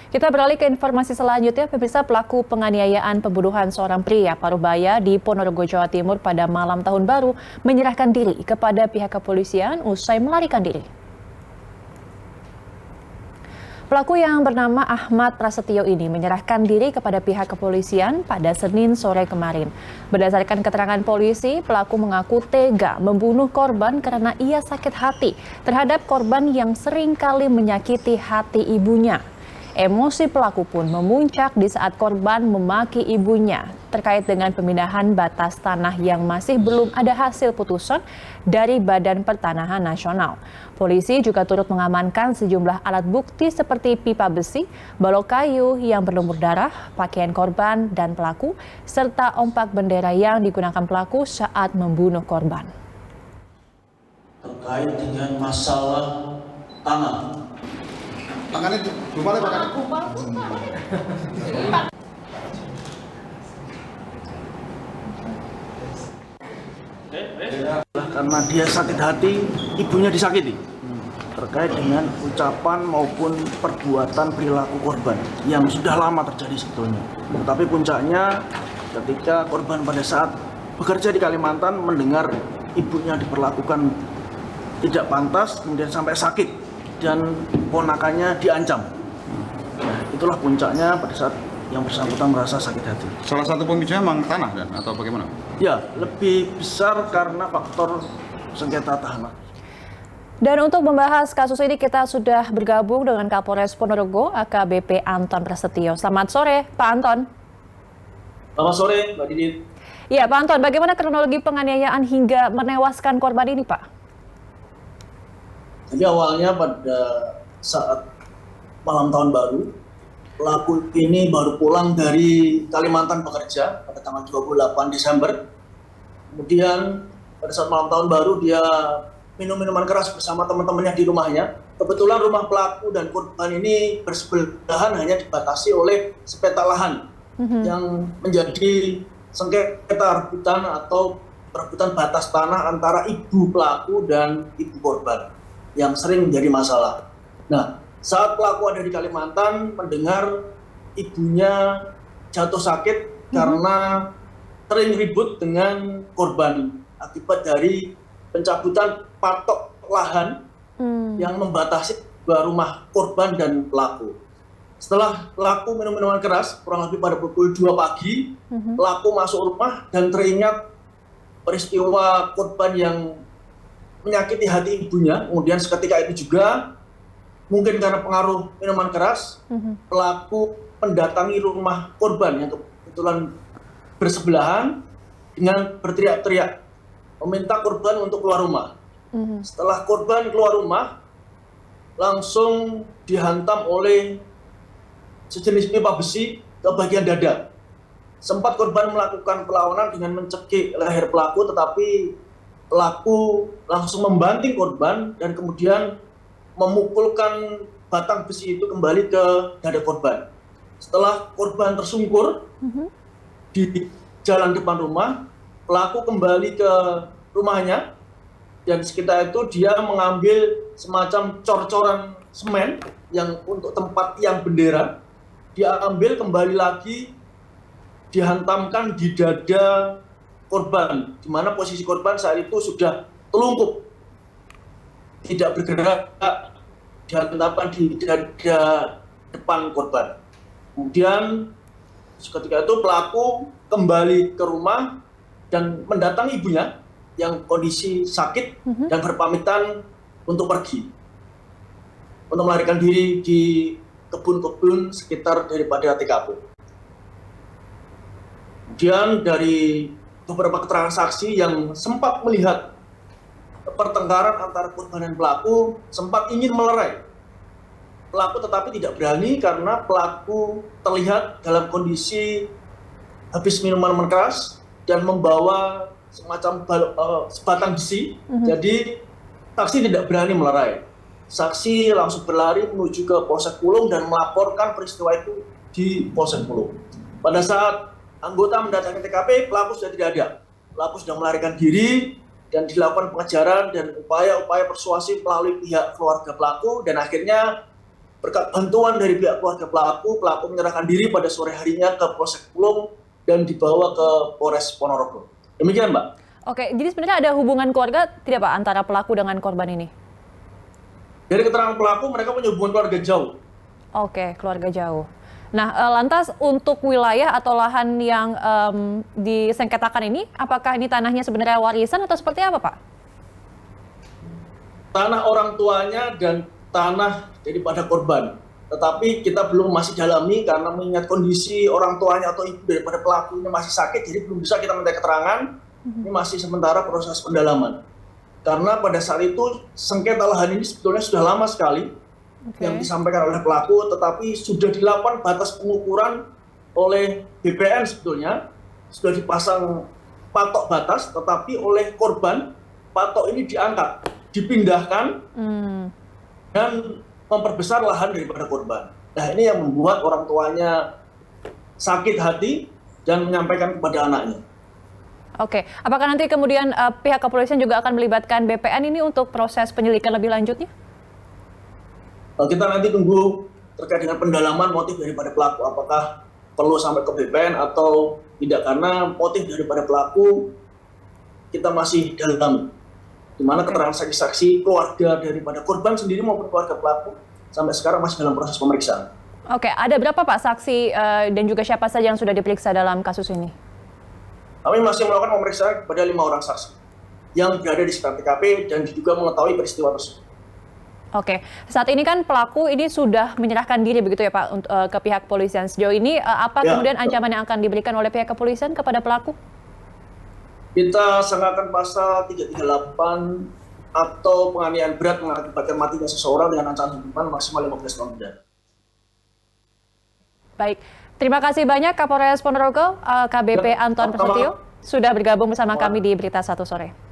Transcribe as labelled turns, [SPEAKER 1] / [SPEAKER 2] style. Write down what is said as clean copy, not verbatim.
[SPEAKER 1] Kita beralih ke informasi selanjutnya, pemirsa. Pelaku penganiayaan pembunuhan seorang pria Parubaya di Ponorogo, Jawa Timur pada malam tahun baru menyerahkan diri kepada pihak kepolisian usai melarikan diri. Pelaku yang bernama Ahmad Prasetyo ini menyerahkan diri kepada pihak kepolisian pada Senin sore kemarin. Berdasarkan keterangan polisi, pelaku mengaku tega membunuh korban karena ia sakit hati terhadap korban yang sering kali menyakiti hati ibunya. Emosi pelaku pun memuncak di saat korban memaki ibunya terkait dengan pemindahan batas tanah yang masih belum ada hasil putusan dari Badan Pertanahan Nasional. Polisi juga turut mengamankan sejumlah alat bukti seperti pipa besi, balok kayu yang berlumur darah, pakaian korban dan pelaku, serta ompak bendera yang digunakan pelaku saat membunuh korban.
[SPEAKER 2] Terkait dengan masalah tanah.
[SPEAKER 3] Tangannya gimana tangannya?
[SPEAKER 2] Karena dia sakit hati, ibunya disakiti. Terkait dengan ucapan maupun perbuatan perilaku korban yang sudah lama terjadi sebetulnya. Tapi puncaknya ketika korban pada saat bekerja di Kalimantan mendengar ibunya diperlakukan tidak pantas, kemudian sampai sakit dan ponakannya diancam. Nah, itulah puncaknya pada saat yang bersangkutan merasa sakit hati.
[SPEAKER 3] Salah satu pemicunya memang tanah dan atau bagaimana?
[SPEAKER 2] Ya, lebih besar karena faktor sengketa tanah.
[SPEAKER 1] Dan untuk membahas kasus ini kita sudah bergabung dengan Kapolres Ponorogo AKBP Anton Prasetyo. Selamat sore, Pak Anton.
[SPEAKER 2] Selamat sore, Mbak Didit.
[SPEAKER 1] Ya, Pak Anton, bagaimana kronologi penganiayaan hingga menewaskan korban ini, Pak?
[SPEAKER 4] Jadi awalnya pada saat malam tahun baru, pelaku ini baru pulang dari Kalimantan bekerja pada tanggal 28 Desember. Kemudian pada saat malam tahun baru dia minum minuman keras bersama teman-temannya di rumahnya. Kebetulan rumah pelaku dan korban ini bersebelahan, hanya dibatasi oleh sepeta lahan yang menjadi sengketa rebutan atau perebutan batas tanah antara ibu pelaku dan ibu korban yang sering menjadi masalah. Nah, saat pelaku ada di Kalimantan mendengar ibunya jatuh sakit karena sering ribut dengan korban akibat dari pencabutan patok lahan yang membatasi dua rumah korban dan pelaku. Setelah pelaku minum minuman keras, kurang lebih pada pukul 2 pagi, pelaku masuk rumah dan teringat peristiwa korban yang menyakiti hati ibunya. Kemudian seketika itu juga mungkin karena pengaruh minuman keras, pelaku mendatangi rumah korban yang kebetulan bersebelahan dengan berteriak-teriak meminta korban untuk keluar rumah. Setelah korban keluar rumah, langsung dihantam oleh sejenis pipa besi ke bagian dada. Sempat korban melakukan perlawanan dengan mencekik leher pelaku, tetapi pelaku langsung membanting korban dan kemudian memukulkan batang besi itu kembali ke dada korban. Setelah korban tersungkur di jalan depan rumah, pelaku kembali ke rumahnya dan sekitar itu dia mengambil semacam cor-coran semen yang untuk tempat tiang bendera. Dia ambil kembali lagi, dihantamkan di dada korban, di mana posisi korban saat itu sudah telungkup, tidak bergerak, dihantamkan di dada depan korban. Kemudian seketika itu pelaku kembali ke rumah dan mendatangi ibunya yang kondisi sakit dan berpamitan untuk pergi, untuk melarikan diri di kebun-kebun sekitar daripada TKP. Kemudian dari beberapa keterangan saksi yang sempat melihat pertengkaran antara korban dan pelaku, sempat ingin melerai pelaku tetapi tidak berani karena pelaku terlihat dalam kondisi habis minuman keras dan membawa semacam sebatang besi. Jadi saksi tidak berani melerai. Saksi langsung berlari menuju ke Polsek Pulung dan melaporkan peristiwa itu di Polsek Pulung. Pada saat anggota mendatangi TKP, pelaku sudah tidak ada. Pelaku sudah melarikan diri dan dilakukan pengejaran dan upaya-upaya persuasif melalui pihak keluarga pelaku, dan akhirnya berkat bantuan dari pihak keluarga pelaku menyerahkan diri pada sore harinya ke Polsek Pulung dan dibawa ke Polres Ponorogo. Demikian, Mbak.
[SPEAKER 1] Oke, jadi sebenarnya ada hubungan keluarga tidak Pak antara pelaku dengan korban ini?
[SPEAKER 4] Dari keterangan pelaku, mereka punya hubungan keluarga jauh.
[SPEAKER 1] Oke, keluarga jauh. Nah, lantas untuk wilayah atau lahan yang disengketakan ini, apakah ini tanahnya sebenarnya warisan atau seperti apa, Pak?
[SPEAKER 4] Tanah orang tuanya dan tanah daripada korban. Tetapi kita belum masih dalami karena mengingat kondisi orang tuanya atau ibu daripada pelaku ini masih sakit, jadi belum bisa kita minta keterangan. Ini masih sementara proses pendalaman. Karena pada saat itu sengketa lahan ini sebetulnya sudah lama sekali yang disampaikan oleh pelaku, tetapi sudah dilakukan batas pengukuran oleh BPN sebetulnya, sudah dipasang patok batas, tetapi oleh korban patok ini diangkat, dipindahkan dan memperbesar lahan daripada korban. Nah, ini yang membuat orang tuanya sakit hati dan menyampaikan kepada anaknya.
[SPEAKER 1] Oke, apakah nanti kemudian pihak kepolisian juga akan melibatkan BPN ini untuk proses penyelidikan lebih lanjutnya?
[SPEAKER 4] Kita nanti tunggu terkait dengan pendalaman motif daripada pelaku, apakah perlu sampai ke BPN atau tidak, karena motif daripada pelaku kita masih dalam, di mana keterangan saksi-saksi keluarga daripada korban sendiri maupun keluarga pelaku sampai sekarang masih dalam proses pemeriksaan.
[SPEAKER 1] Oke, ada berapa Pak saksi dan juga siapa saja yang sudah diperiksa dalam kasus ini?
[SPEAKER 4] Kami masih melakukan pemeriksaan kepada 5 orang saksi yang berada di sekitar TKP dan diduga mengetahui peristiwa tersebut.
[SPEAKER 1] Oke, saat ini kan pelaku ini sudah menyerahkan diri begitu ya Pak ke pihak kepolisian. Sejauh ini apa kemudian ancaman yang akan diberikan oleh pihak kepolisian kepada pelaku?
[SPEAKER 4] Kita sangkakan pasal 338 atau penganiayaan berat mengakibatkan matinya seseorang dengan ancaman hukuman maksimal 15 tahun penjara.
[SPEAKER 1] Baik, terima kasih banyak Kapolres Ponorogo, KBP Anton Prasetyo, sudah bergabung bersama kami di Berita Satu Sore.